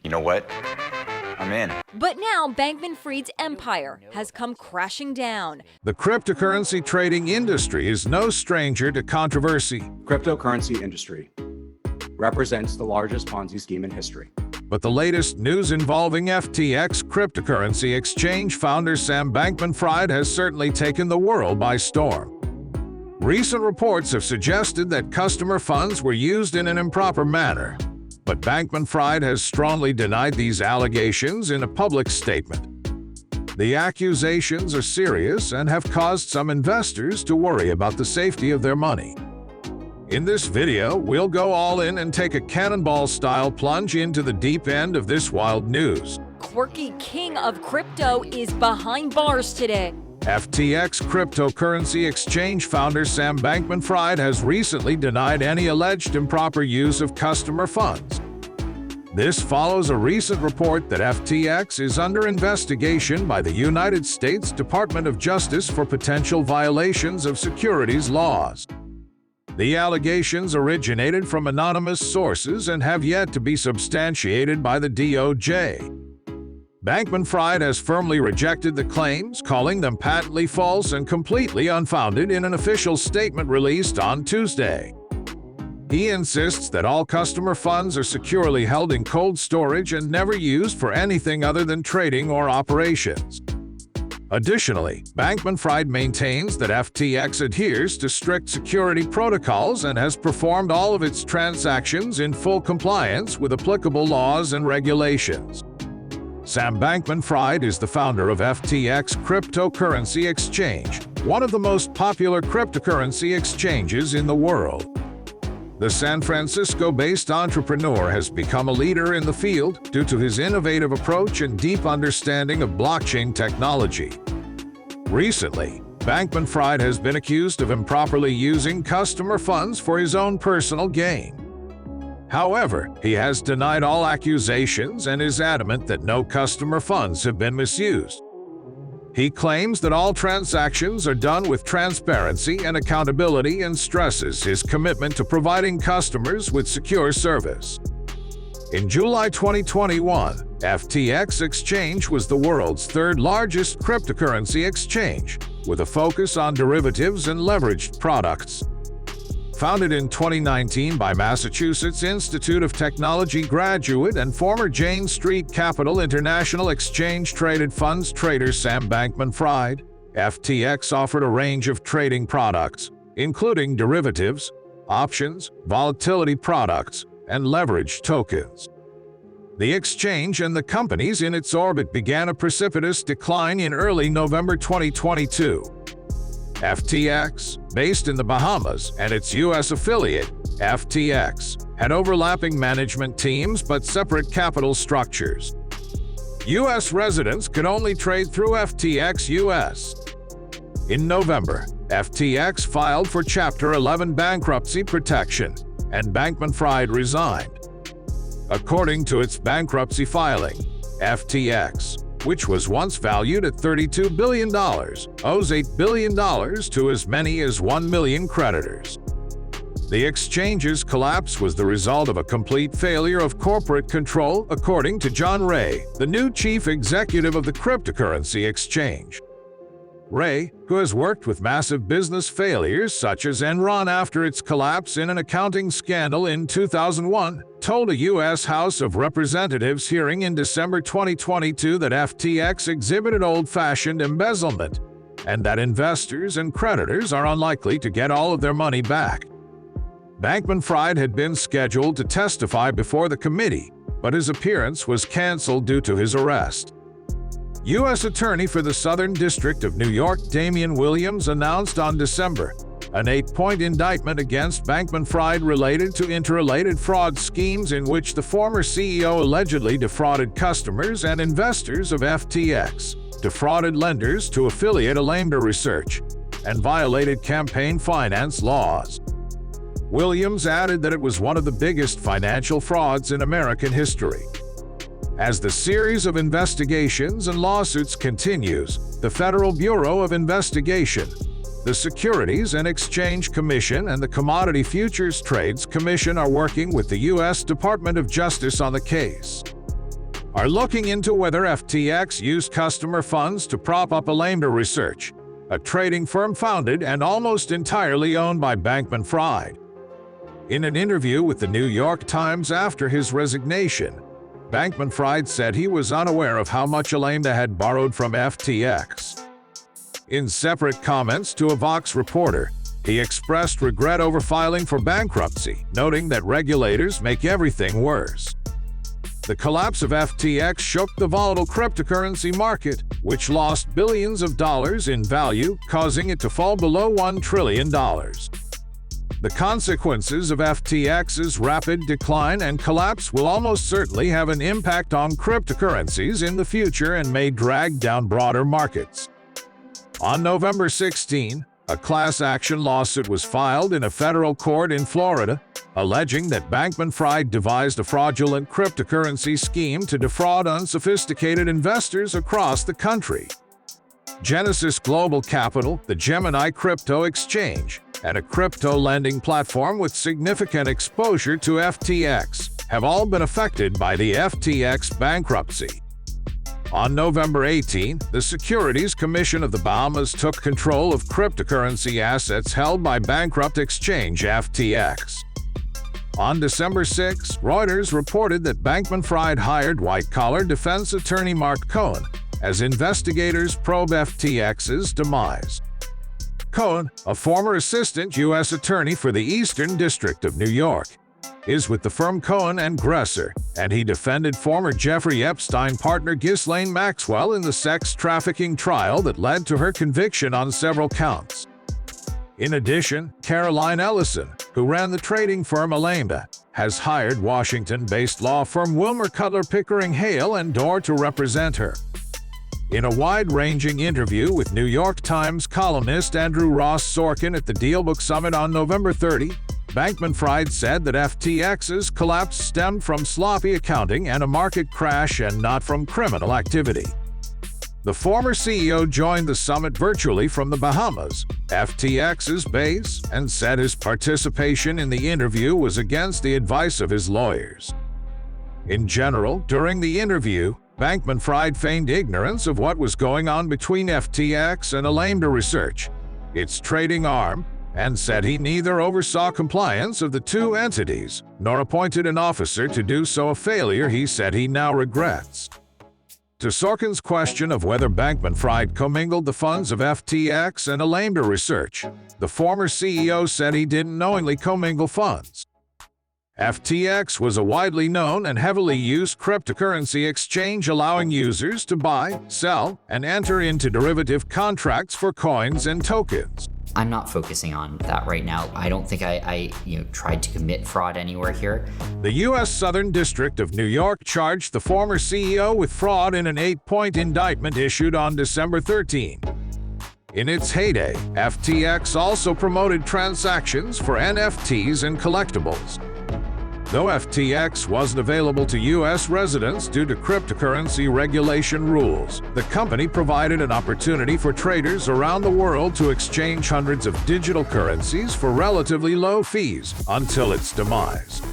You know what? I'm in. But now Bankman-Fried's empire has come crashing down. The cryptocurrency trading industry is no stranger to controversy. Cryptocurrency industry represents the largest Ponzi scheme in history. But the latest news involving FTX Cryptocurrency Exchange founder Sam Bankman-Fried has certainly taken the world by storm. Recent reports have suggested that customer funds were used in an improper manner, but Bankman-Fried has strongly denied these allegations in a public statement. The accusations are serious and have caused some investors to worry about the safety of their money. In this video, we'll go all in and take a cannonball-style plunge into the deep end of this wild news. Quirky king of crypto is behind bars today. FTX Cryptocurrency Exchange founder Sam Bankman-Fried has recently denied any alleged improper use of customer funds. This follows a recent report that FTX is under investigation by the United States Department of Justice for potential violations of securities laws. The allegations originated from anonymous sources and have yet to be substantiated by the DOJ. Bankman-Fried has firmly rejected the claims, calling them patently false and completely unfounded in an official statement released on Tuesday. He insists that all customer funds are securely held in cold storage and never used for anything other than trading or operations. Additionally, Bankman-Fried maintains that FTX adheres to strict security protocols and has performed all of its transactions in full compliance with applicable laws and regulations. Sam Bankman-Fried is the founder of FTX Cryptocurrency Exchange, one of the most popular cryptocurrency exchanges in the world. The San Francisco-based entrepreneur has become a leader in the field due to his innovative approach and deep understanding of blockchain technology. Recently, Bankman-Fried has been accused of improperly using customer funds for his own personal gain. However, he has denied all accusations and is adamant that no customer funds have been misused. He claims that all transactions are done with transparency and accountability and stresses his commitment to providing customers with secure service. In July 2021, FTX Exchange was the world's third-largest cryptocurrency exchange, with a focus on derivatives and leveraged products. Founded in 2019 by Massachusetts Institute of Technology graduate and former Jane Street Capital International Exchange-traded funds trader Sam Bankman-Fried, FTX offered a range of trading products, including derivatives, options, volatility products, and leveraged tokens. The exchange and the companies in its orbit began a precipitous decline in early November 2022. FTX, based in the Bahamas, and its U.S. affiliate, FTX, had overlapping management teams but separate capital structures. U.S. residents could only trade through FTX US. In November, FTX filed for Chapter 11 bankruptcy protection, and Bankman-Fried resigned. According to its bankruptcy filing, FTX, which was once valued at $32 billion, owes $8 billion to as many as 1 million creditors. The exchange's collapse was the result of a complete failure of corporate control, according to John Ray, the new chief executive of the cryptocurrency exchange. Ray, who has worked with massive business failures such as Enron after its collapse in an accounting scandal in 2001, told a U.S. House of Representatives hearing in December 2022 that FTX exhibited old-fashioned embezzlement and that investors and creditors are unlikely to get all of their money back. Bankman-Fried had been scheduled to testify before the committee, but his appearance was canceled due to his arrest. U.S. Attorney for the Southern District of New York Damian Williams announced on December an 8-point indictment against Bankman-Fried related to interrelated fraud schemes in which the former CEO allegedly defrauded customers and investors of FTX, defrauded lenders to affiliate Alameda Research, and violated campaign finance laws. Williams added that it was one of the biggest financial frauds in American history. As the series of investigations and lawsuits continues, the Federal Bureau of Investigation, the Securities and Exchange Commission, and the Commodity Futures Trades Commission are working with the U.S. Department of Justice on the case. are looking into whether FTX used customer funds to prop up Alameda Research, a trading firm founded and almost entirely owned by Bankman-Fried. In an interview with the New York Times after his resignation, Bankman-Fried said he was unaware of how much Alameda had borrowed from FTX. In separate comments to a Vox reporter, he expressed regret over filing for bankruptcy, noting that regulators make everything worse. The collapse of FTX shook the volatile cryptocurrency market, which lost billions of dollars in value, causing it to fall below $1 trillion. The consequences of FTX's rapid decline and collapse will almost certainly have an impact on cryptocurrencies in the future and may drag down broader markets. On November 16, a class action lawsuit was filed in a federal court in Florida, alleging that Bankman-Fried devised a fraudulent cryptocurrency scheme to defraud unsophisticated investors across the country. Genesis Global Capital, the Gemini Crypto Exchange, and a crypto lending platform with significant exposure to FTX have all been affected by the FTX bankruptcy. On November 18, the Securities Commission of the Bahamas took control of cryptocurrency assets held by bankrupt exchange FTX. On December 6, Reuters reported that Bankman-Fried hired white-collar defense attorney Mark Cohen as investigators probe FTX's demise. Cohen, a former assistant U.S. attorney for the Eastern District of New York, is with the firm Cohen & Gresser, and he defended former Jeffrey Epstein partner Ghislaine Maxwell in the sex trafficking trial that led to her conviction on several counts. In addition, Caroline Ellison, who ran the trading firm Alameda, has hired Washington-based law firm Wilmer Cutler Pickering Hale & Dorr to represent her. In a wide-ranging interview with New York Times columnist Andrew Ross Sorkin at the DealBook Summit on November 30, Bankman-Fried said that FTX's collapse stemmed from sloppy accounting and a market crash and not from criminal activity. The former CEO joined the summit virtually from the Bahamas, FTX's base, and said his participation in the interview was against the advice of his lawyers. In general, during the interview, Bankman-Fried feigned ignorance of what was going on between FTX and Alameda Research, its trading arm, and said he neither oversaw compliance of the two entities nor appointed an officer to do so, a failure he said he now regrets. To Sorkin's question of whether Bankman-Fried commingled the funds of FTX and Alameda Research, the former CEO said he didn't knowingly commingle funds. FTX was a widely known and heavily used cryptocurrency exchange allowing users to buy, sell, and enter into derivative contracts for coins and tokens. I'm not focusing on that right now. I don't think I tried to commit fraud anywhere here. The U.S. Southern District of New York charged the former CEO with fraud in an 8-point indictment issued on December 13. In its heyday, FTX also promoted transactions for NFTs and collectibles. Though FTX wasn't available to U.S. residents due to cryptocurrency regulation rules, the company provided an opportunity for traders around the world to exchange hundreds of digital currencies for relatively low fees until its demise.